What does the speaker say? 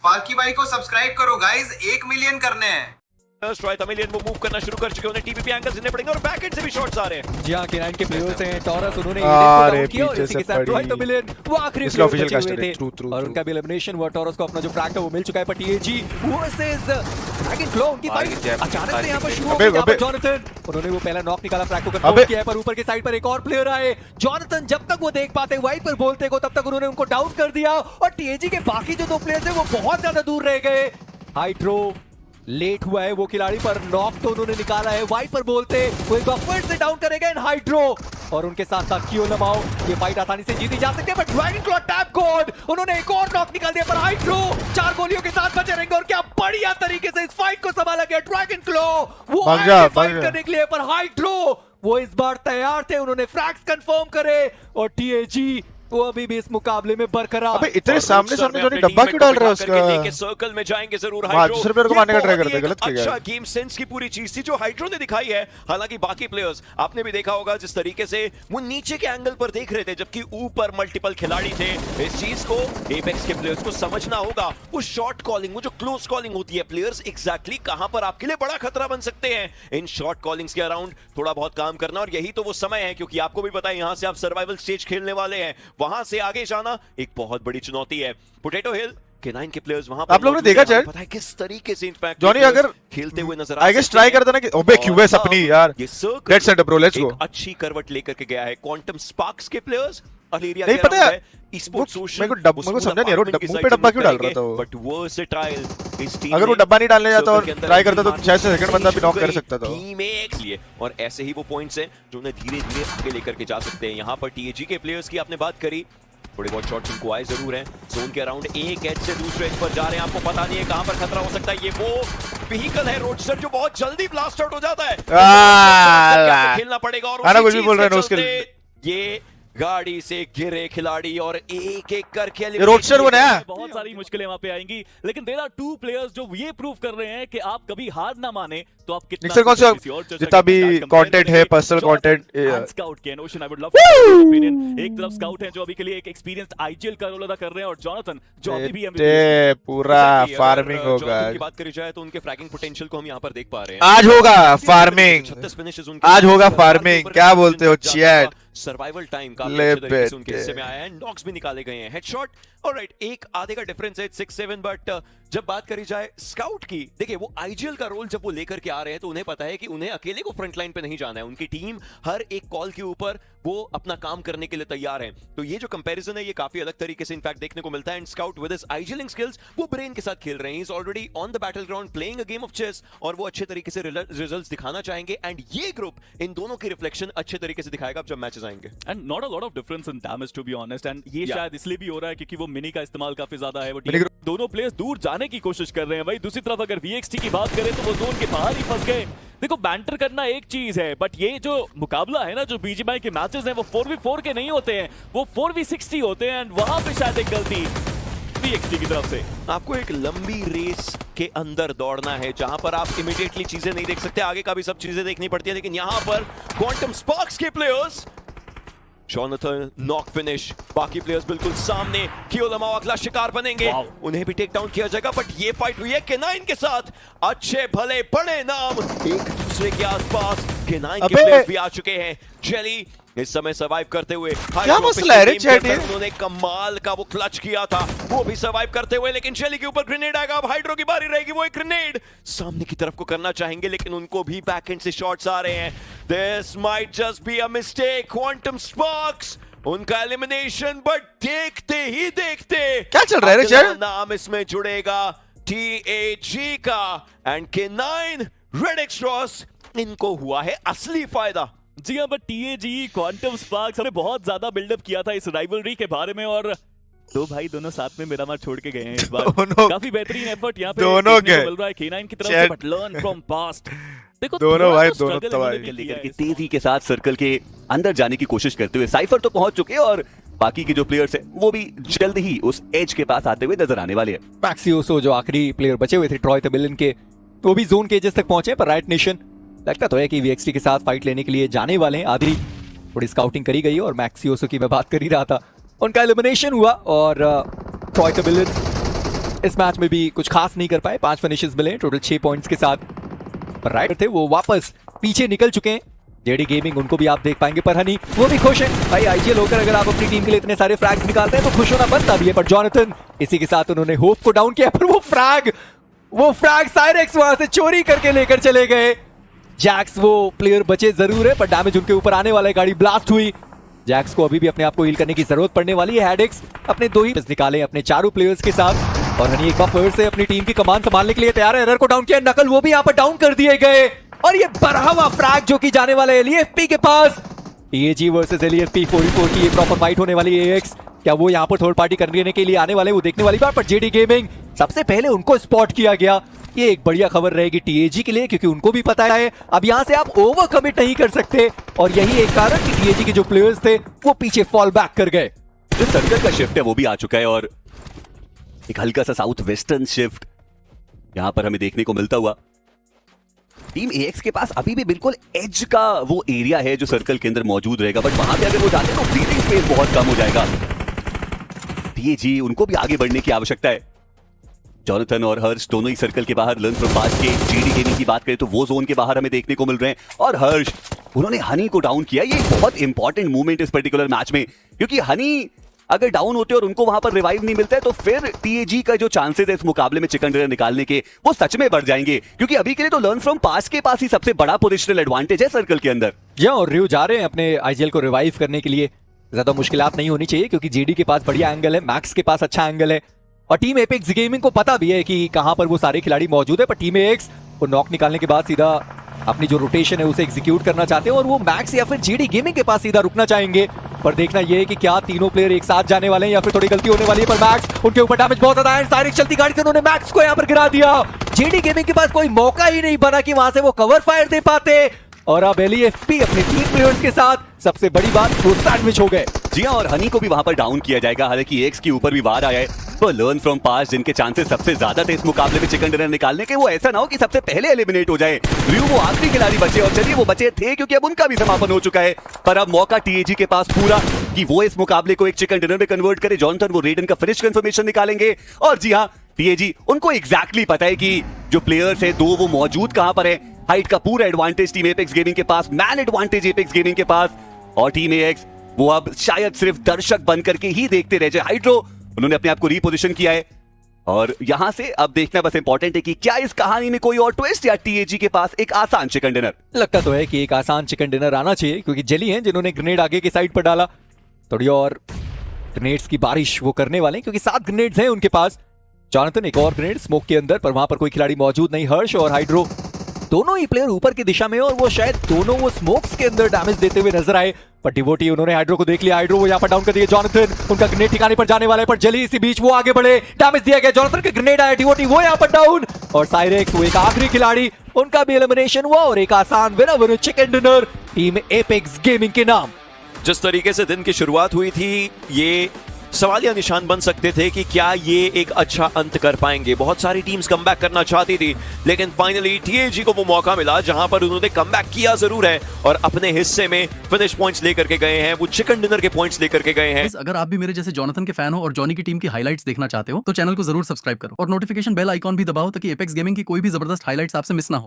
पार्की भाई को सब्सक्राइब करो गाइस, 1 मिलियन करने हैं। ट्राई तमिलियन वो मूव करना शुरू कर चुके हैं, उन्हें टीपीपी एंगल्स देने पड़ेंगे और बैकएंड से भी शॉट्स आ रहे हैं। जी हां, K9 के प्लेयर्स हैं टॉरस, उन्होंने अरे किया और इसी के साथ ट्राई तमिलियन वो आखिरी इसलिए ऑफिशियल बचे हुए कास्ट थे ट्रू और उनका भी एलिमिनेशन हुआ। टॉरस को अपना जो फ्रैग था वो मिल चुका है, पर टीएजी वर्सेस ड्रैगन क्लो उनकी फाइट अचानक से यहां पर शुरू हो गई। यहां पर जॉनथन, उन्होंने वो पहला नॉक निकाला, फ्रैग को कंट्रोल किया है, पर ऊपर की साइड पर एक और प्लेयर आए। जॉनथन जब तक वो देख पाते वाइपर बोलते को, तब तक उन्होंने उनको डाउन कर दिया और टीएजी के बाकी जो दो प्लेयर्स हैं वो बहुत ज्यादा दूर रह गए। हाइड्रो लेट हुआ है वो खिलाड़ी, पर नॉक तो उन्होंने निकाला है। वाइपर बोलते वो एक बार फिर से डाउन करेगा इन हाइड्रो और उनके साथ साथ कियो लमाओ। ये फाइट आसानी से जीती जा सकती है, पर ड्रैगन क्लॉ टैप गॉड उन्होंने एक और नॉक निकाल दिया, पर हाइड्रो 4 गोलियों के साथ बचे रहेंगे और क्या बढ़िया तरीके से इस फाइट को संभाला गया। ड्रैगन क्लॉ वो आगे फाइट करने के लिए, पर हाइड्रो वो इस बार तैयार थे, उन्होंने फ्रैग्स कंफर्म करे और टीएजी वो अभी भी इस मुकाबले में बरकरार। अबे इतने सामने सामने जो डब्बा क्यों डाल रहा है उसका? लेके सर्कल में जाएंगे जरूर हाइड्रो। दूसरे प्लेयर को मारने का ट्राई करते हैं, गलत किया। अच्छा गेम सेंस की पूरी चीज थी जो हाइड्रो ने दिखाई है। हालांकि बाकी प्लेयर्स आपने भी देखा होगा जिस तरीके से वो नीचे के एंगल पर देख रहे थे, जबकि ऊपर मल्टीपल खिलाड़ी थे। इस चीज को एपेक्स के प्लेयर्स को समझना होगा। वो शॉट कॉलिंग, वो जो क्लोज कॉलिंग होती है, प्लेयर्स एग्जैक्टली कहां पर आपके लिए बड़ा खतरा बन सकते हैं, इन शॉट कॉलिंग्स के अराउंड थोड़ा बहुत काम करना। और यही तो वो समय है, क्योंकि आपको भी पता है यहां से आप सर्वाइवल स्टेज खेलने वाले हैं, वहां से आगे जाना एक बहुत बड़ी चुनौती है। पोटैटो हिल K9 के प्लेयर्स वहां पर आप लोगों ने देखा चैट, पता है किस तरीके से इनफैक्ट जॉनी अगर खेलते हुए नजर आई गेस ट्राई करता ना कि ओबे क्यूएस अपनी यार ये dead set bro, let's go. एक अच्छी करवट लेकर के गया है क्वांटम स्पार्क्स के प्लेयर्स। अलेरिया नहीं पता है मेरे को समझा नहीं, मुंह पे डब्बा क्यों डाल रहा था वो? बट वर्सेटाइल इस टीम, अगर वो डब्बा नहीं डालने जाता और ट्राई करता तो शायद से सेकंड बंदा भी नॉक कर सकता था टीम एक लिए। और ऐसे ही वो पॉइंट्स हैं जो उन्हें धीरे-धीरे आगे लेकर के जा सकते हैं। यहां पर टीएजी के प्लेयर्स की आपने बात करी, थोड़े बहुत शॉट्स उनको आए जरूर हैं। जोन के अराउंड एक एज से दूसरे एज पर जा रहे हैं, आपको पता नहीं है कहां पर खतरा हो सकता है। ये वो व्हीकल है रोडस्टर जो बहुत जल्दी ब्लास्ट आउट हो जाता है, खेलना पड़ेगा। और कुछ भी बोल रहे हैं उसके ये गाड़ी से गिरे खिलाड़ी और एक एक करके रोडस्टर वो नया बहुत सारी मुश्किलें वहां पे आएंगी, लेकिन देयर आर 2 प्लेयर्स जो ये प्रूव कर रहे हैं कि आप कभी हार ना माने तो आप कितना कौन सा जितना भी कंटेंट है, पर्सनल कंटेंट स्काउट के ocean, I would love opinion. एक तरफ स्काउट है जो अभी के लिए एक एक्सपीरियंस्ड आईजीएल का रोल अदा कर रहे हैं, और जॉनथन जो अभी भी पूरा फार्मिंग होगा। की बात करी जाए तो उनके फ्रैगिंग पोटेंशियल को हम यहां पर देख पा रहे हैं। आज होगा फार्मिंग, 36 फिनिशेस उनके, आज होगा फार्मिंग, क्या बोलते हो चैट? सर्वाइवल टाइम काफी अच्छे तरीके से उनके हिस्से में आया है, नॉक्स भी निकाले गए हैं, हेडशॉट। ऑलराइट, एक आधे का डिफरेंस है 6-7, बट जब बात करी जाए स्काउट की, देखिए वो आईजीएल का रोल जब वो लेकर के आ रहे हैं तो उन्हें पता है कि उन्हें अकेले को फ्रंट लाइन पे नहीं जाना है, उनकी टीम हर एक कॉल के ऊपर वो अपना काम करने के लिए तैयार है। तो ये जो कंपैरिजन है ये काफी अलग तरीके से इनफैक्ट देखने को मिलता है। And Scout with his IGLing skills वो ब्रेन के साथ खेल रहे हैं, he is already on the battleground playing a game of chess, और वो अच्छे तरीके से रिजल्ट्स दिखाना चाहेंगे। एंड ये ग्रुप इन दोनों की रिफ्लेक्शन अच्छे तरीके से दिखाएगा जब मैचेस आएंगे। And not a lot of difference in damage to be honest, and ये शायद इसलिए भी हो रहा है क्योंकि वो मिनी का इस्तेमाल काफी ज्यादा है। वो दोनों प्लेयर्स दूर जाने की कोशिश कर रहे हैं भाई। दूसरी तरफ अगर VXT की बात करें तो वो जोन के बाहर ही फंस गए। देखो बैंटर करना एक चीज है, बट ये जो मुकाबला है ना, जो BGMI के मैचेस हैं वो 4v4 के नहीं होते हैं, वो 4v60 होते हैं। एंड वहां पे शायद एक गलती VXT की तरफ से। आपको एक लंबी रेस के अंदर दौड़ना है जहां पर आप इमीडिएटली चीजें नहीं देख सकते, आगे का भी सब चीजें देखनी पड़ती है। लेकिन यहां पर क्वांटम स्पार्क्स के प्लेयर्स, जॉनथन नॉक फिनिश, बाकी प्लेयर्स बिल्कुल सामने, कियो लमाओ अगला शिकार बनेंगे, उन्हें भी टेक डाउन किया जाएगा। बट ये फाइट हुई है K9 के साथ, अच्छे भले बड़े नाम एक दूसरे के आसपास, K9 के प्लेयर्स भी आ चुके हैं। जेली इस समय सर्वाइव करते हुए, क्या मसला है रे चैट? उन्होंने कमाल का वो क्लच किया था, वो भी सर्वाइव करते हुए, लेकिन जेली के ऊपर ग्रेनेड आएगा। अब हाइड्रो की बारी रहेगी, वो एक ग्रेनेड सामने की तरफ को करना चाहेंगे, लेकिन उनको भी बैकएंड से शॉट्स आ रहे हैं। This might just be a mistake. Quantum sparks उनका एलिमिनेशन, बट देखते ही देखते क्या चल रहा है रे चैट? नाम इसमें जुड़ेगा TAG का, एंड K9 रेड एक्सट्रॉस, इनको हुआ है असली फायदा। जी हाँ, बट TAG क्वांटम स्पार्क्स हमने बहुत ज्यादा बिल्डअप किया था इस राइवलरी के बारे में, और दो भाई दोनों साथ में मिरामार छोड़ के गए हैं इस बार। काफी बेहतरीन एफर्ट यहाँ पे दोनों के मिल रहा है K9 की तरफ से, बट लर्न फ्रॉम पास्ट। देखो दोनों भाई दोनों तबाही लेकर के तेजी के साथ सर्कल के अंदर जाने की कोशिश करते हुए साइफर तो पहुंच चुके हैं, और बाकी के जो प्लेयर्स हैं वो भी जल्द ही उस एज के पास आते हुए नजर आने वाले हैं। मैक्सियोसो जो आखिरी प्लेयर बचे हुए थे ट्रॉय तमिलियन के, वो भी जोन के एजेस तक पहुंचे, पर राइट नेशन लगता तो है कि VXT के साथ फाइट लेने के लिए जाने वाले हैं। आधी थोड़ी स्काउटिंग करी गई और मैक्सियोसो की मैं बात कर ही रहा था, उनका एलिमिनेशन हुआ और ट्रॉय तमिलियन इस मैच में भी कुछ खास नहीं कर पाए, 5 फिनिशेस मिले टोटल 6 पॉइंट्स के साथ। पर राइट थे वो वापस पीछे निकल चुके हैं। जेडी गेमिंग उनको भी आप देख पाएंगे, पर हनी वो भी खुश है भाई। आईजीएल होकर अगर आप अपनी टीम के लिए इतने सारे फ्रैग्स निकालते हैं तो खुश होना बनता भी है। पर जॉनथन इसी के साथ उन्होंने होप को डाउन किया, पर वो फ्रैग साइरेक्स वहां से चोरी करके लेकर चले गए। जैक्स वो प्लेयर बचे जरूर है, पर डैमेज उनके ऊपर आने वाला है, गाड़ी ब्लास्ट हुई। जैक्स को अभी भी अपने आप को हील करने की जरूरत पड़ने वाली है। हेडेक्स अपने 2 ही निकाले अपने चारों प्लेयर्स के साथ, और हनी एक बार फिर से अपनी टीम की कमान संभालने के लिए तैयार है। एरर को डाउन किया, नकल वो भी यहाँ पर डाउन कर दिए गए, और ये बढ़ा हुआ फ्रैग जो कि जाने वाला है एलईएफपी के पास। टीएजी वर्सेस एलईएफपी 44 की ये प्रॉपर फाइट होने वाली है। एएक्स क्या वो यहाँ पर थर्ड पार्टी करने के लिए आने वाले, वो देखने वाली बात। पर जेडी गेमिंग सबसे पहले उनको स्पॉट किया गया। ये एक बढ़िया खबर रहेगी टीएजी के लिए, क्योंकि उनको भी पता है अब यहाँ से आप ओवर कमिट नहीं कर सकते, और यही एक कारण कि टीएजी के जो प्लेयर्स थे वो पीछे फॉल बैक कर गए। जो सर्कल का शिफ्ट है वो भी आ चुका है, और एक हल्का सा साउथ वेस्टर्न शिफ्ट यहां पर हमें देखने को मिलता हुआ। टीम एएक्स के पास अभी भी बिल्कुल एज का वो एरिया है जो सर्कल के अंदर मौजूद रहेगा, बट वहां पे अगर वो जाते हैं तो ब्रीथिंग स्पेस बहुत कम हो जाएगा। टीएजी उनको भी आगे बढ़ने की आवश्यकता है। जॉनथन और हर्ष दोनों ही सर्कल के बाहर लर्न फ्रॉम पास्ट के। जेडी गेमिंग की बात करें तो वो जोन के बाहर हमें देखने को मिल रहे हैं, और हर्ष उन्होंने हनी को डाउन किया। ये बहुत इंपॉर्टेंट मूवमेंट इस पर्टिकुलर मैच में, क्योंकि हनी अगर डाउन होते और उनको वहां पर रिवाइव नहीं मिलता है तो फिर टीएजी का जो चांसेस है इस मुकाबले में चिकन डिनर निकालने के वो सच में बढ़ जाएंगे, क्योंकि अभी के लिए तो लर्न फ्रॉम पास्ट के पास ही सबसे बड़ा पोजिशनल एडवांटेज है सर्कल के अंदर। और रियो जा रहे हैं अपने आईजीएल को रिवाइव करने के लिए। ज्यादा मुश्किलात नहीं होनी चाहिए, क्योंकि जेडी के पास बढ़िया एंगल है, मैक्स के पास अच्छा एंगल है, और टीम एपेक्स गेमिंग को पता भी है कि कहां पर वो सारे खिलाड़ी मौजूद है। पर टीम एपेक्स वो नॉक निकालने के बाद सीधा अपनी जो रोटेशन है उसे एग्जीक्यूट करना चाहते हैं, और वो मैक्स या फिर जेडी गेमिंग के पास सीधा रुकना चाहेंगे। पर देखना यह है कि क्या तीनों प्लेयर एक साथ जाने वाले हैं या फिर थोड़ी गलती होने वाली है। पर मैक्स उनके ऊपर डैमेज बहुत ज्यादा है, डायरेक्ट चलती गाड़ी से उन्होंने मैक्स को यहां पर गिरा दिया। जेडी गेमिंग के पास कोई मौका ही नहीं बना कि वहां से वो कवर फायर दे पाते, और अब एलईएफपी अपने टीम प्लेयर्स के साथ सबसे बड़ी बात वो सैंडविच हो गए। जी हां, और हनी को भी वहां पर डाउन किया जाएगा। हालांकि एक्स के ऊपर भी वार आया है, तो लर्न फ्रॉम पास्ट जिनके चांसेस सबसे ज्यादा थे इस मुकाबले में चिकन डिनर निकालने के, वो ऐसा ना हो कि सबसे पहले एलिमिनेट हो जाए। रियो वो आखिरी खिलाड़ी बचे, और चलिए वो बचे थे क्योंकि अब उनका भी समापन हो चुका है, पर अब मौका टीएजी के पास पूरा कि वो इस मुकाबले को एक चिकन डिनर में कन्वर्ट करे। जॉनथन वो रेडन का फिनिश कंफर्मेशन निकालेंगे, और जी हां टीएजी उनको एग्जैक्टली पता है कि जो प्लेयर्स है दो वो मौजूद कहां पर है। हाइट का पूरा एडवांटेज टीम एपेक्स गेमिंग के पास, मैन एडवांटेज एपेक्स गेमिंग के पास, और टीम एएक्स वो अब शायद सिर्फ दर्शक बनकर के ही देखते रह जाए। हाइड्रो उन्होंने अपने आप को रीपोजिशन किया है, और यहां से अब देखना बस इंपॉर्टेंट है कि क्या इस कहानी में कोई और ट्विस्ट, या टीएजी के पास एक आसान चिकन डिनर। लगता तो है कि एक आसान चिकन डिनर आना चाहिए, क्योंकि जेली हैं जिन्होंने ग्रेनेड आगे की साइड पर डाला। थोड़ी और ग्रेनेड्स की बारिश वो करने वाले हैं, क्योंकि 7 ग्रेनेड्स हैं उनके पास। जॉनथन एक और ग्रेनेड स्मोक के अंदर, पर वहां पर कोई खिलाड़ी मौजूद नहीं। हर्ष और हाइड्रो दोनों ही प्लेयर ऊपर की दिशा में, और वो शायद दोनों वो स्मोक्स के अंदर डैमेज देते हुए नजर आए। पर डिवोटी उन्होंने हाइड्रो को देख लिया, हाइड्रो वो यहाँ पर डाउन कर दिया। जॉनथन उनका ग्रेनेड ठिकाने पर जाने वाला है, पर जेली इसी बीच वो आगे बढ़े, डैमेज दिया गया। जॉनथन का ग्रेनेड आया, डिवोटी वो यहाँ पर डाउन, और साइरेक्स वो एक आखिरी खिलाड़ी, उनका भी एलिमिनेशन हुआ, और एक आसान winner chicken dinner team apex gaming के नाम। जिस तरीके से दिन की शुरुआत हुई थी, ये सवालिया निशान बन सकते थे कि क्या ये एक अच्छा अंत कर पाएंगे। बहुत सारी टीम्स कमबैक करना चाहती थी, लेकिन फाइनली टीएजी को वो मौका मिला जहां पर उन्होंने कमबैक किया जरूर है, और अपने हिस्से में फिनिश पॉइंट्स लेकर के गए हैं, वो चिकन डिनर के पॉइंट्स लेकर के गए हैं। अगर आप भी मेरे जैसे जॉनथन के फैन हो और जॉनी की टीम की हाइलाइट्स देखना चाहते हो तो चैनल को जरूर सब्सक्राइब करो, और नोटिफिकेशन बेल आइकॉन भी दबाओ ताकि एपेक्स गेमिंग की कोई भी जबरदस्त हाइलाइट्स आपसे मिस ना हो।